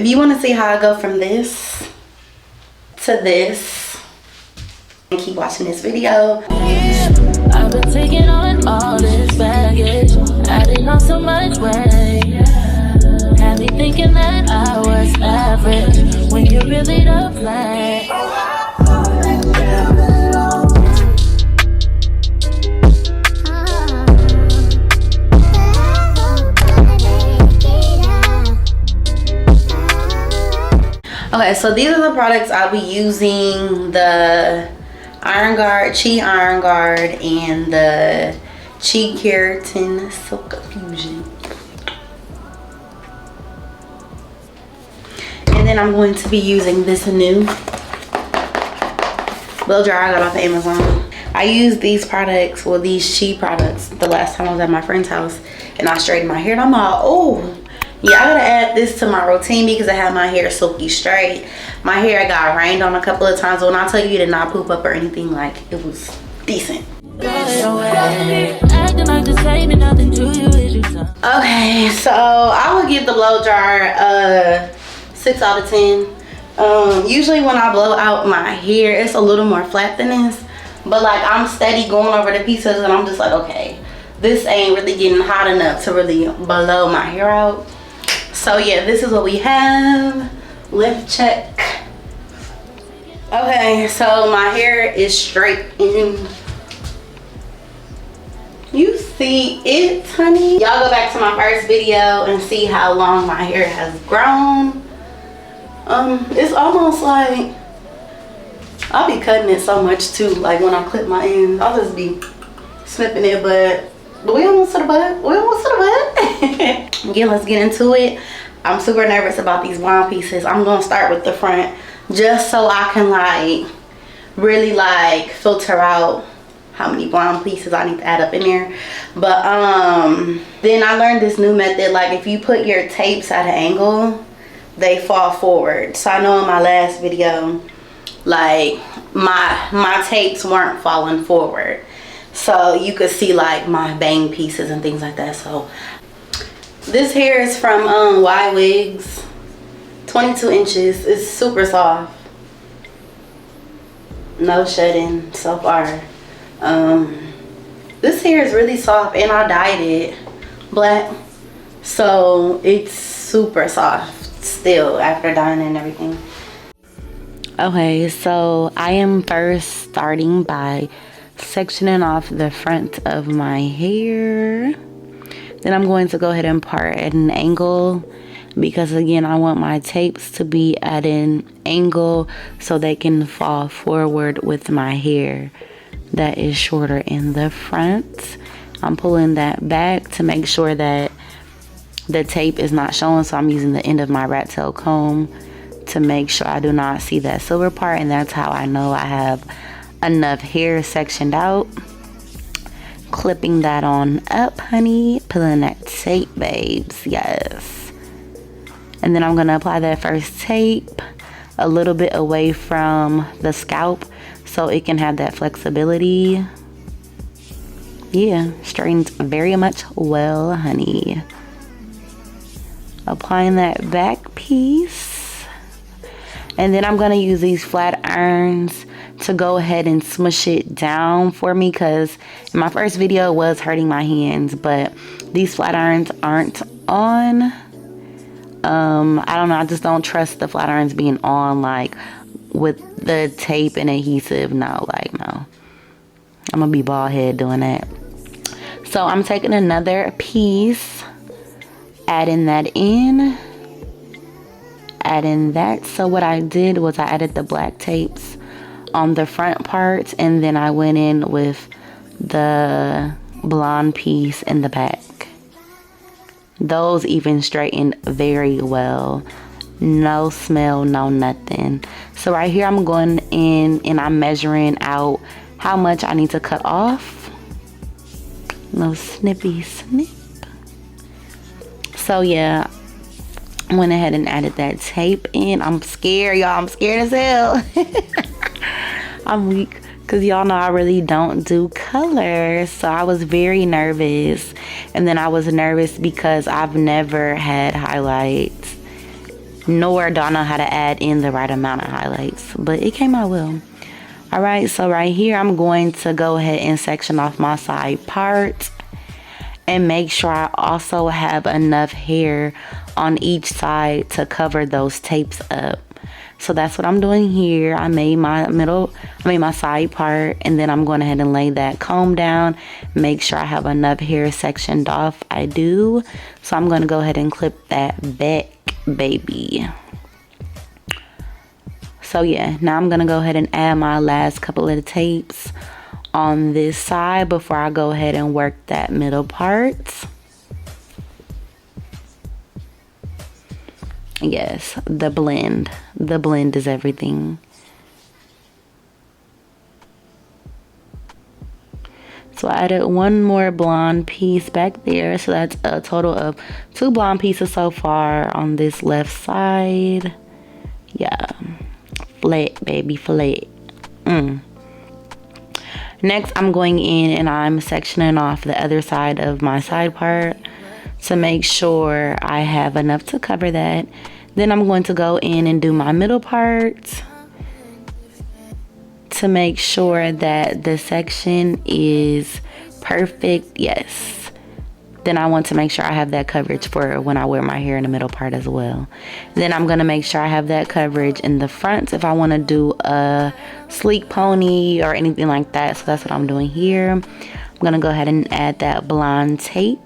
If you want to see how I go from this to this, keep watching this video. I've been taking on all this baggage, adding on so much weight. Had me thinking that I was average when you really don't play. Okay, so these are the products I'll be using: the Iron Guard, Chi Iron Guard, and the Chi Keratin Silk Fusion. And then I'm going to be using this new blow dryer I got off of Amazon. I used these products, well, these Chi products, the last time I was at my friend's house, and I straightened my hair, and I'm like, oh yeah, I gotta add this to my routine because I have my hair silky straight. My hair got rained on a couple of times. When I tell you it did not poop up or anything, like, it was decent. Okay, so I would give the blow dryer 6 out of 10. Usually when I blow out my hair, it's a little more flat than this, but like I'm steady going over the pieces and I'm just like, okay, this ain't really getting hot enough to really blow my hair out. So yeah, this is what we have. Lip check. Okay, so my hair is straight and you see it, honey. Y'all go back to my first video and see how long my hair has grown. It's almost like I'll be cutting it so much too. Like when I clip my ends, I'll just be snipping it, but we almost to the butt. We almost to the butt. Again, let's get into it. I'm super nervous about these blonde pieces. I'm gonna start with the front just so I can like really like filter out how many blonde pieces I need to add up in there. But then I learned this new method. Like if you put your tapes at an angle, they fall forward. So I know in my last video, like my tapes weren't falling forward, so you could see like my bang pieces and things like that. So this hair is from Ywigs, 22 inches. It's super soft, no shedding so far. This hair is really soft, and I dyed it black, so it's super soft still after dyeing and everything. Okay, so I am first starting by sectioning off the front of my hair. Then I'm going to go ahead and part at an angle because again, I want my tapes to be at an angle so they can fall forward with my hair that is shorter in the front. I'm pulling that back to make sure that the tape is not showing, so I'm using the end of my rat tail comb to make sure I do not see that silver part, and that's how I know I have enough hair sectioned out. Clipping that on up, honey. Pulling that tape, babes. Yes. And then I'm gonna apply that first tape a little bit away from the scalp so it can have that flexibility. Yeah, straightens very much well, honey. Applying that back piece, and then I'm gonna use these flat irons to go ahead and smush it down for me, because in my first video it was hurting my hands, but these flat irons aren't on. I don't know, I just don't trust the flat irons being on like with the tape and adhesive. No, like no, I'm gonna be bald head doing that. So I'm taking another piece, adding that in, adding that. So what I did was I added the black tapes on the front parts, and then I went in with the blonde piece in the back. Those even straightened very well. No smell, no nothing. So right here I'm going in and I'm measuring out how much I need to cut off. No snippy snip. So yeah, went ahead and added that tape in. I'm scared, y'all. I'm scared as hell. I'm weak because y'all know I really don't do color, so I was very nervous. And then I was nervous because I've never had highlights nor do I know how to add in the right amount of highlights, but it came out well. All right, so right here, I'm going to go ahead and section off my side part and make sure I also have enough hair on each side to cover those tapes up. So that's what I'm doing here. I made my side part, and then I'm going ahead and lay that comb down, make sure I have enough hair sectioned off. I do. So I'm going to go ahead and clip that back, baby. So yeah, now I'm gonna go ahead and add my last couple of tapes on this side before I go ahead and work that middle part. Yes, the blend is everything. So I added one more blonde piece back there, so that's a total of 2 blonde pieces so far on this left side. Yeah, flat, baby, flat. Next, I'm going in and I'm sectioning off the other side of my side part to make sure I have enough to cover that. Then I'm going to go in and do my middle part to make sure that the section is perfect. Yes. Then I want to make sure I have that coverage for when I wear my hair in the middle part as well. Then I'm going to make sure I have that coverage in the front if I want to do a sleek pony or anything like that. So that's what I'm doing here. I'm going to go ahead and add that blonde tape.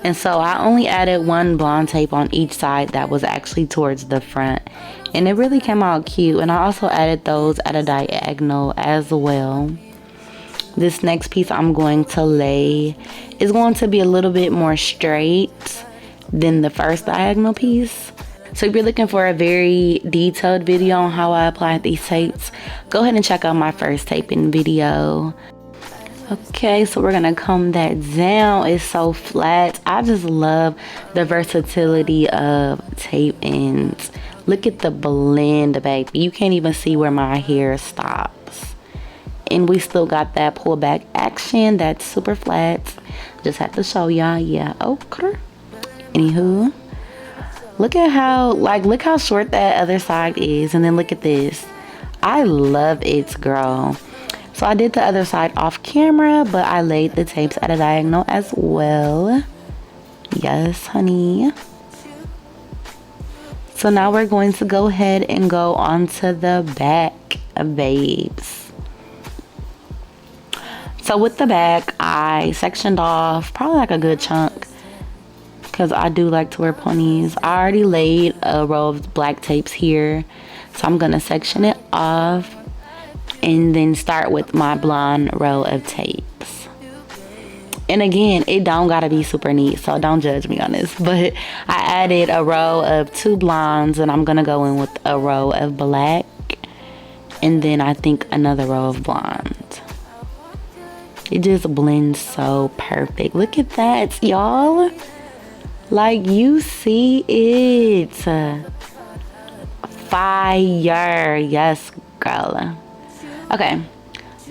And so I only added 1 blonde tape on each side that was actually towards the front. And it really came out cute. And I also added those at a diagonal as well. This next piece I'm going to lay is going to be a little bit more straight than the first diagonal piece. So if you're looking for a very detailed video on how I applied these tapes, go ahead and check out my first taping video. Okay, so we're gonna comb that down. It's so flat. I just love the versatility of tape ends. Look at the blend, baby. You can't even see where my hair stops. And we still got that pullback action that's super flat. Just have to show y'all. Yeah, okay. Anywho, look how short that other side is, and then look at this. I love it, girl. So I did the other side off camera, but I laid the tapes at a diagonal as well. Yes, honey. So now we're going to go ahead and go onto the back, babes. So with the back, I sectioned off probably like a good chunk because I do like to wear ponies. I already laid a row of black tapes here, so I'm gonna section it off and then start with my blonde row of tapes. And again, it don't gotta be super neat, so don't judge me on this, but I added a row of 2 blondes and I'm gonna go in with a row of black and then I think another row of blonde. It just blends so perfect. Look at that, y'all. Like, you see it. Fire. Yes, girl. Okay,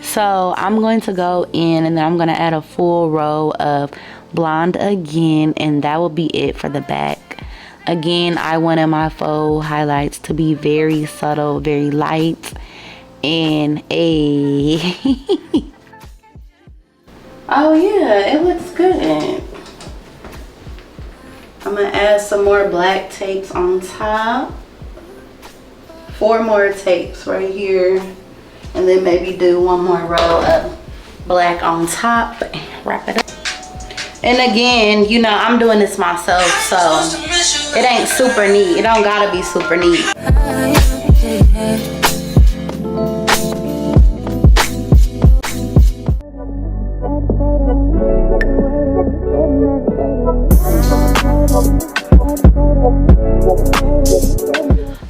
so I'm going to go in and then I'm going to add a full row of blonde again, and that will be it for the back. Again, I wanted my faux highlights to be very subtle, very light, and oh yeah, it looks good. I'm gonna add some more black tapes on top. 4 more tapes right here, and then maybe do 1 more row of black on top. Wrap it up. And again, you know, I'm doing this myself, so it ain't super neat. It don't gotta be super neat.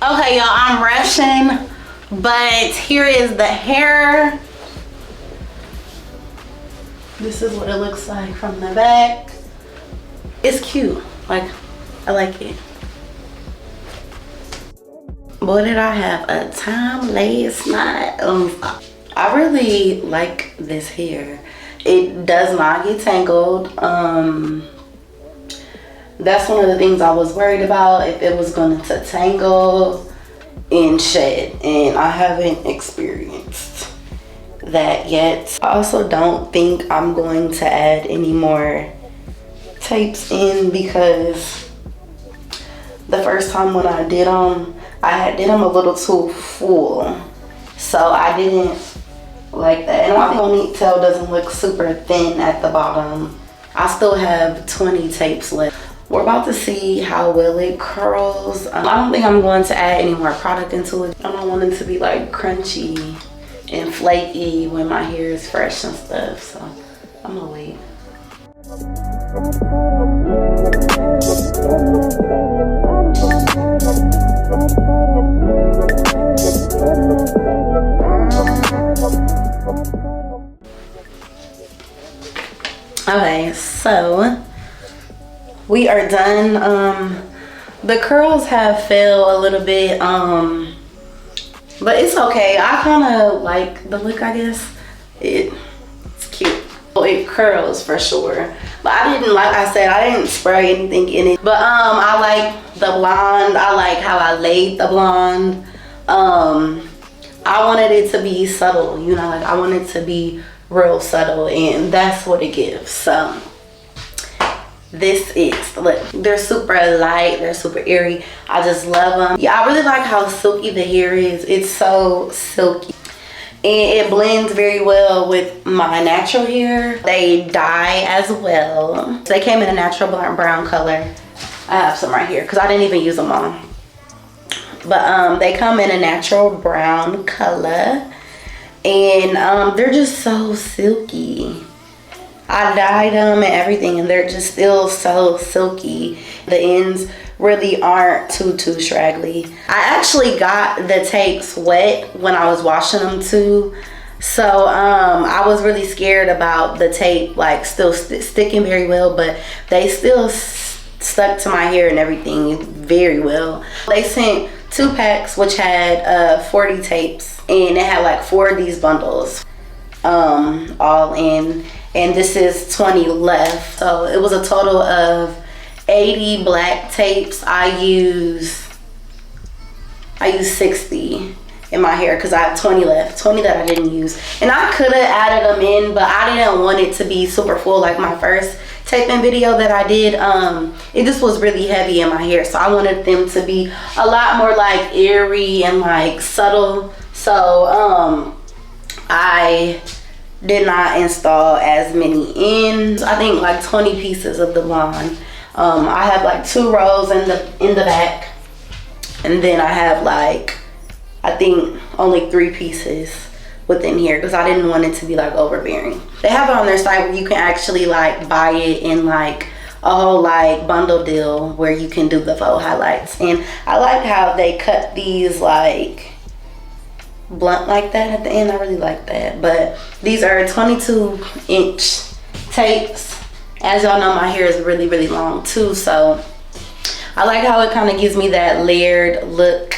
Okay, y'all, I'm rushing, but here is the hair. This is what it looks like from the back. It's cute. Like, I like it. Boy, did I have a time last night. I really like this hair. It does not get tangled. That's one of the things I was worried about, if it was going to tangle and shed, and I haven't experienced that yet. I also don't think I'm going to add any more tapes in, because the first time when I did them, I did them a little too full, so I didn't like that. And my ponytail doesn't look super thin at the bottom. I still have 20 tapes left. We're about to see how well it curls. I don't think I'm going to add any more product into it. I don't want it to be like crunchy and flaky when my hair is fresh and stuff, so I'm gonna wait. Okay, so we are done. The curls have fell a little bit, but it's okay. I kind of like the look, I guess. It's cute. It curls for sure, but I didn't, like I said, I didn't spray anything in it. But I like the blonde. I like how I laid the blonde. I wanted it to be subtle, you know, like I want it to be real subtle, and that's what it gives. So this is, look, they're super light, they're super airy. I just love them. Yeah, I really like how silky the hair is. It's so silky, and it blends very well with my natural hair. They dye as well. They came in a natural brown color. I have some right here because I didn't even use them all, but they come in a natural brown color, and they're just so silky. I dyed them and everything, and they're just still so silky. The ends really aren't too straggly. I actually got the tapes wet when I was washing them too, so I was really scared about the tape like still sticking very well, but they still stuck to my hair and everything very well. They sent 2 packs which had 40 tapes, and it had like 4 of these bundles all in, and this is 20 left. So it was a total of 80 black tapes. I use 60 in my hair because I have 20 left, 20 that I didn't use. And I could have added them in, but I didn't want it to be super full like my first taping video that I did. It just was really heavy in my hair, so I wanted them to be a lot more like airy and like subtle. So I did not install as many in. I think like 20 pieces of the blonde. I have like 2 rows in the back, and then I have like, I think only 3 pieces within here because I didn't want it to be like overbearing. They have it on their site where you can actually like buy it in like a whole like bundle deal where you can do the faux highlights. And I like how they cut these like blunt like that at the end. I really like that. But these are 22-inch tapes. As y'all know, my hair is really long too, so I like how it kind of gives me that layered look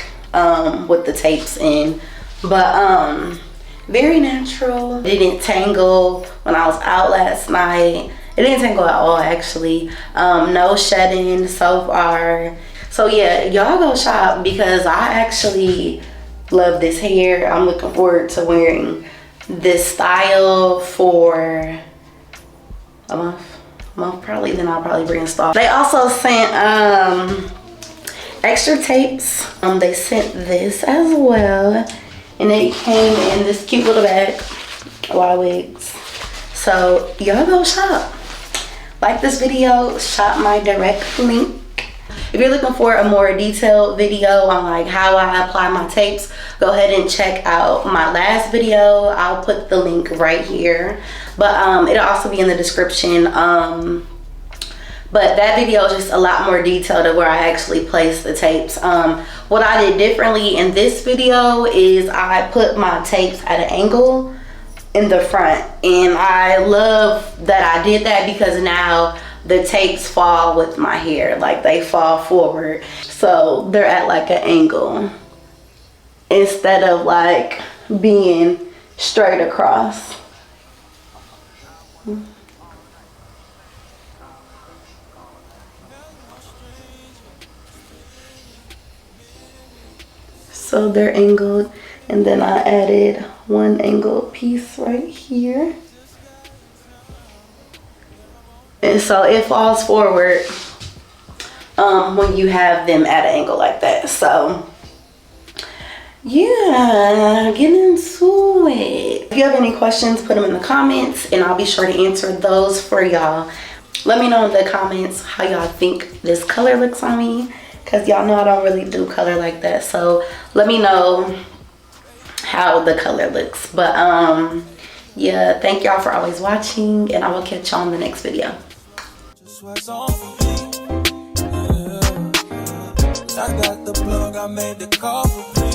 with the tapes in. But very natural. It didn't tangle when I was out last night. It didn't tangle at all actually. No shedding so far. So yeah, y'all go shop because I actually love this hair. I'm looking forward to wearing this style for a month probably. Then I'll probably reinstall. They also sent extra tapes. They sent this as well, and it came in this cute little bag, Ywigs. So y'all go shop. Like this video, shop my direct link. If you're looking for a more detailed video on like how I apply my tapes, go ahead and check out my last video. I'll put the link right here, but it'll also be in the description. But that video is just a lot more detailed of where I actually place the tapes. What I did differently in this video is I put my tapes at an angle in the front, and I love that I did that because now the tapes fall with my hair, like they fall forward, so they're at like an angle instead of like being straight across. so they're angled, and then I added one angled piece right here, and so it falls forward when you have them at an angle like that. So yeah, get into it. If you have any questions, put them in the comments and I'll be sure to answer those for y'all. Let me know in the comments how y'all think this color looks on me, because y'all know I don't really do color like that. So let me know how the color looks. But yeah, thank y'all for always watching, and I will catch y'all in the next video. I got the plug, I made the call for me.